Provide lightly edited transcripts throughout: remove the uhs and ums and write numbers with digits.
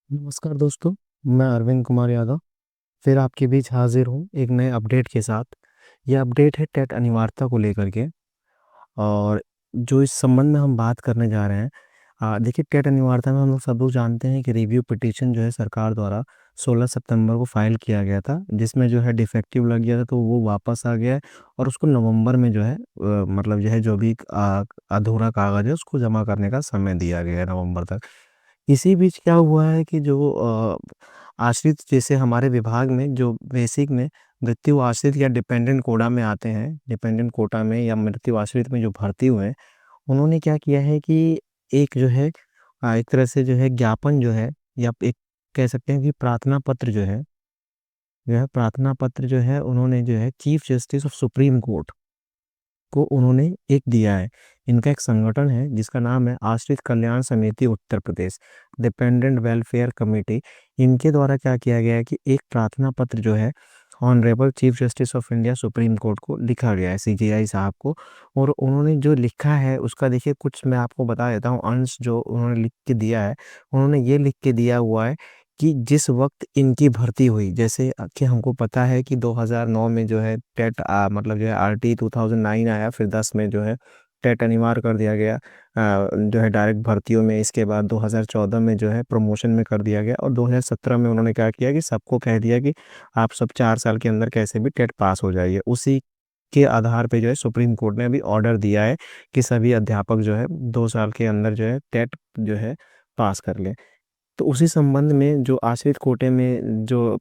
नमस्कार दोस्तों, मैं अरविंद कुमार यादव फिर आपके बीच हाजिर हूँ एक नए अपडेट के साथ। यह अपडेट है टेट अनिवार्यता को लेकर के। और जो इस संबंध में हम बात करने जा रहे हैं, देखिए टेट अनिवार्यता में हम लोग सब लोग जानते हैं कि रिव्यू पिटीशन जो है सरकार द्वारा 16 सितंबर को फाइल किया गया था, जिसमें जो है डिफेक्टिव लग गया था तो वो वापस आ गया है। और उसको नवंबर में जो है मतलब जो है जो भी अधूरा कागज है उसको जमा करने का समय दिया गया है नवंबर तक। इसी बीच क्या हुआ है कि जो आश्रित जैसे हमारे विभाग में जो बेसिक में मृत्यु आश्रित या डिपेंडेंट कोटा में आते हैं, डिपेंडेंट कोटा में या मृत्यु आश्रित में जो भर्ती हुए हैं, उन्होंने क्या किया है कि एक जो है एक तरह से जो है ज्ञापन जो है या एक कह सकते हैं कि प्रार्थना पत्र जो है उन्होंने जो है chief justice of supreme court को उन्होंने एक दिया है। इनका एक संगठन है जिसका नाम है आश्रित कल्याण समिति Uttar Pradesh, dependent welfare committee. इनके द्वारा क्या किया गया है कि एक प्रार्थना पत्र जो है honourable chief justice of India supreme court को लिखा गया है, सीजेआई साहब को। और उन्होंने जो लिखा है उसका देखिए कुछ मैं आपको बता देता हूँ अंश जो उन्होंने लिख के दिया है। उन्होंने ये लिख के दिया हुआ है कि जिस वक्त इनकी भर्ती हुई, जैसे कि हमको पता है कि 2009 में जो है टेट मतलब जो है आरटी 2009 आया, फिर 10 में जो है टेट अनिवार्य कर दिया गया जो है डायरेक्ट भर्तियों में। इसके बाद 2014 में जो है प्रमोशन में कर दिया गया, और 2017 में उन्होंने क्या किया कि सबको कह दिया कि आप सब 4 साल के अंदर कैसे भी टेट पास हो जाइए। उसी के आधार पे जो है सुप्रीम कोर्ट ने अभी ऑर्डर दिया है कि सभी अध्यापक जो है 2 साल के अंदर जो है टेट जो है पास कर लें। तो उसी संबंध में जो आश्रित कोटे में जो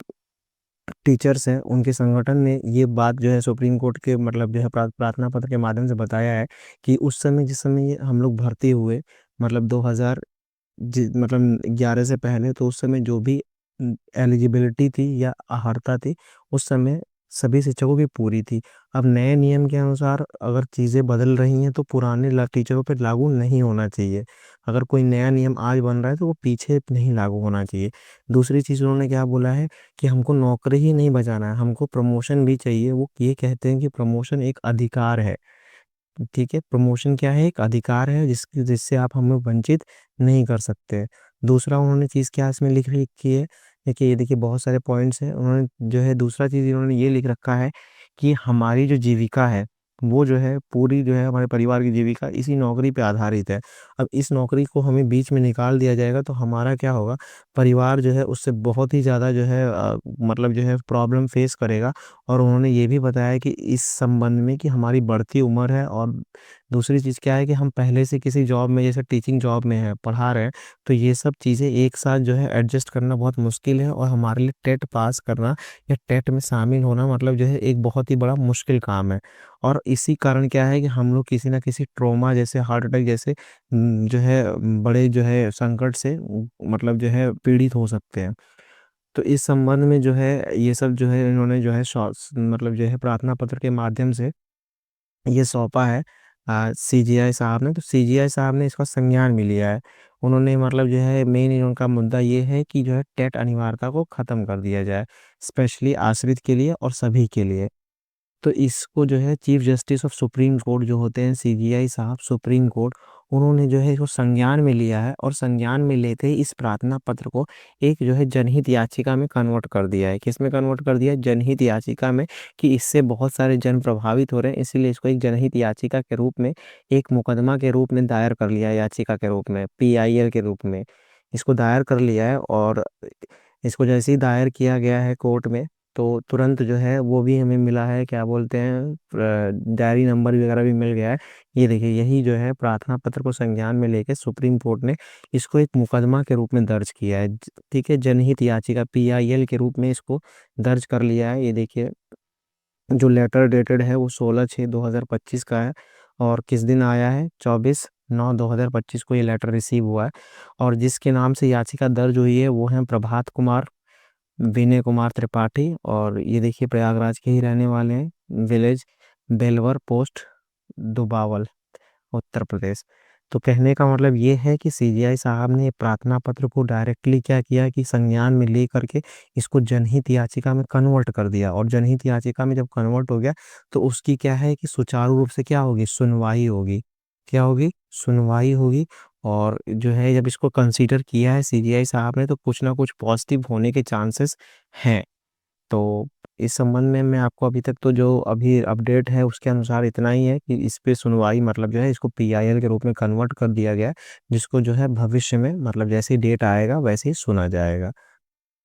टीचर्स हैं उनके संगठन ने ये बात जो है सुप्रीम कोर्ट के मतलब जो है प्रार्थना पत्र के माध्यम से बताया है कि उस समय जिस समय ये हम लोग भर्ती हुए, मतलब 2000 मतलब 11 से पहले, तो उस समय जो भी एलिजिबिलिटी थी या अहर्ता थी उस समय सभी शिक्षकों की पूरी थी। अब नए नियम के अनुसार अगर चीज़ें बदल रही हैं तो पुराने टीचरों पर लागू नहीं होना चाहिए। अगर कोई नया नियम आज बन रहा है तो वो पीछे नहीं लागू होना चाहिए। दूसरी चीज़ उन्होंने क्या बोला है कि हमको नौकरी ही नहीं बचाना है, हमको प्रमोशन भी चाहिए। वो ये कहते हैं कि प्रमोशन एक अधिकार है। ठीक है, प्रमोशन क्या है? एक अधिकार है जिससे आप हमें वंचित नहीं कर सकते। दूसरा उन्होंने चीज़ क्या इसमें लिख रखी है, देखिए ये देखिए बहुत सारे पॉइंट्स हैं। उन्होंने जो है दूसरा चीज़ इन्होंने ये लिख रखा है कि हमारी जो जीविका है वो जो है पूरी जो है हमारे परिवार की जीविका इसी नौकरी पे आधारित है। अब इस नौकरी को हमें बीच में निकाल दिया जाएगा तो हमारा क्या होगा? परिवार जो है उससे बहुत ही ज़्यादा जो है मतलब जो है प्रॉब्लम फेस करेगा। और उन्होंने ये भी बताया कि इस संबंध में कि हमारी बढ़ती उम्र है, और दूसरी चीज़ क्या है कि हम पहले से किसी जॉब में जैसे टीचिंग जॉब में हैं, पढ़ा रहे हैं, तो ये सब चीज़ें एक साथ जो है एडजस्ट करना बहुत मुश्किल है। और हमारे लिए टेट पास करना या टेट में शामिल होना मतलब जो है एक बहुत ही बड़ा मुश्किल काम है। और इसी कारण क्या है कि हम लोग किसी न किसी ट्रॉमा जैसे हार्ट अटैक जैसे जो है बड़े जो है संकट से मतलब जो है पीड़ित हो सकते हैं। तो इस संबंध में जो है ये सब जो है इन्होंने जो है शॉर्ट्स मतलब जो है प्रार्थना पत्र के माध्यम से ये सौंपा है सीजीआई साहब ने। तो सीजीआई साहब ने इसका संज्ञान भी लिया है। उन्होंने मतलब जो है मेन उनका मुद्दा ये है कि जो है टेट अनिवार्यता को खत्म कर दिया जाए, स्पेशली आश्रित के लिए और सभी के लिए। तो इसको जो है chief justice of supreme court जो होते हैं सीजीआई साहब सुप्रीम कोर्ट, उन्होंने जो है इसको संज्ञान में लिया है। और संज्ञान में लेते ही इस प्रार्थना पत्र को एक जो है जनहित याचिका में कन्वर्ट कर दिया है। किस में कन्वर्ट कर दिया है? जनहित याचिका में। कि इससे बहुत सारे जन प्रभावित हो रहे हैं, इसीलिए इसको एक जनहित याचिका के रूप में, एक मुकदमा के रूप में दायर कर लिया है, याचिका के रूप में, पीआईएल के रूप में इसको दायर कर लिया है। और इसको जैसे ही दायर किया गया है कोर्ट में, तो तुरंत जो है वो भी हमें मिला है, क्या बोलते हैं, डायरी नंबर वगैरह भी मिल गया है। ये देखिए यही जो है प्रार्थना पत्र को संज्ञान में लेके सुप्रीम कोर्ट ने इसको एक मुकदमा के रूप में दर्ज किया है। ठीक है, जनहित याचिका पीआईएल के रूप में इसको दर्ज कर लिया है। ये देखिए जो लेटर डेटेड है वो 16/6/2025 का है। और किस दिन आया है? 24/9/2025 को ये लेटर रिसीव हुआ है। और जिसके नाम से याचिका दर्ज हुई है वो है प्रभात कुमार विनय कुमार त्रिपाठी। और ये देखिए प्रयागराज के ही रहने वाले हैं, विलेज बेलवर पोस्ट दुबावल उत्तर प्रदेश। तो कहने का मतलब ये है कि सीजीआई साहब ने प्रार्थना पत्र को डायरेक्टली क्या किया कि संज्ञान में ले करके इसको जनहित याचिका में कन्वर्ट कर दिया। और जनहित याचिका में जब कन्वर्ट हो गया तो उसकी क्या है कि सुचारू रूप से क्या होगी? सुनवाई होगी। क्या होगी? सुनवाई होगी। और जो है जब इसको कंसीडर किया है सीजीआई साहब ने, तो कुछ ना कुछ पॉजिटिव होने के चांसेस हैं। तो इस संबंध में मैं आपको अभी तक तो जो अभी अपडेट है उसके अनुसार इतना ही है कि इस पे सुनवाई मतलब जो है इसको पीआईएल के रूप में कन्वर्ट कर दिया गया है, जिसको जो है भविष्य में मतलब जैसे ही डेट आएगा वैसे ही सुना जाएगा।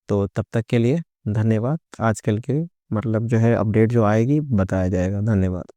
तो तब तक के लिए धन्यवाद। आजकल के मतलब जो है अपडेट जो आएगी बताया जाएगा। धन्यवाद।